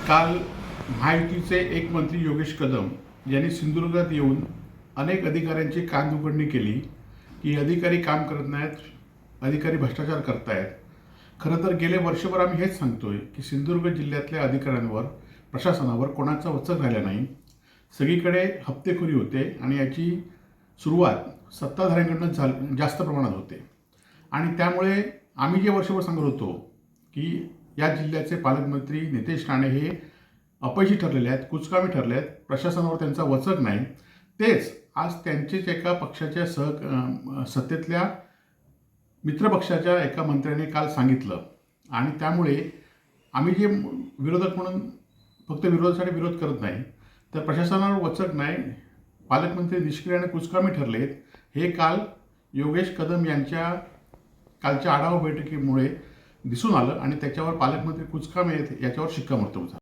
काल महायुतीचे एक मंत्री योगेश कदम यांनी सिंधुदुर्गात येऊन अनेक अधिकाऱ्यांची कानउघडणी केली की अधिकारी काम करत नाहीत, अधिकारी भ्रष्टाचार करतायत. खरं तर गेले वर्षभर आम्ही हेच सांगतोय की सिंधुदुर्ग जिल्ह्यातल्या अधिकाऱ्यांवर, प्रशासनावर कोणाचा वचक राहिला नाही. सगळीकडे हप्तेखोरी होते आणि याची सुरुवात सत्ताधाऱ्यांकडनं जास्त प्रमाणात होते. आणि त्यामुळे आम्ही जे वर्षभर सांगत होतो की या जिल्ह्याचे पालकमंत्री नितेश राणे हे अपयशी ठरलेले आहेत, कुचकामी ठरले आहेत, प्रशासनावर त्यांचा वचक नाही, तेच आज त्यांचेच एका पक्षाच्या सत्तेतल्या मित्रपक्षाच्या एका मंत्र्याने काल सांगितलं. आणि त्यामुळे आम्ही जे विरोधक म्हणून फक्त विरोधासाठी विरोध करत नाही, तर प्रशासनावर वचक नाही, पालकमंत्री निष्क्रिय आणि कुचकामी ठरलेत, हे काल योगेश कदम यांच्या कालच्या आढावा बैठकीमुळे दिसून आलं आणि त्याच्यावर पालकमंत्री कुचकामी आहेत याच्यावर शिक्कामोर्तब झालं.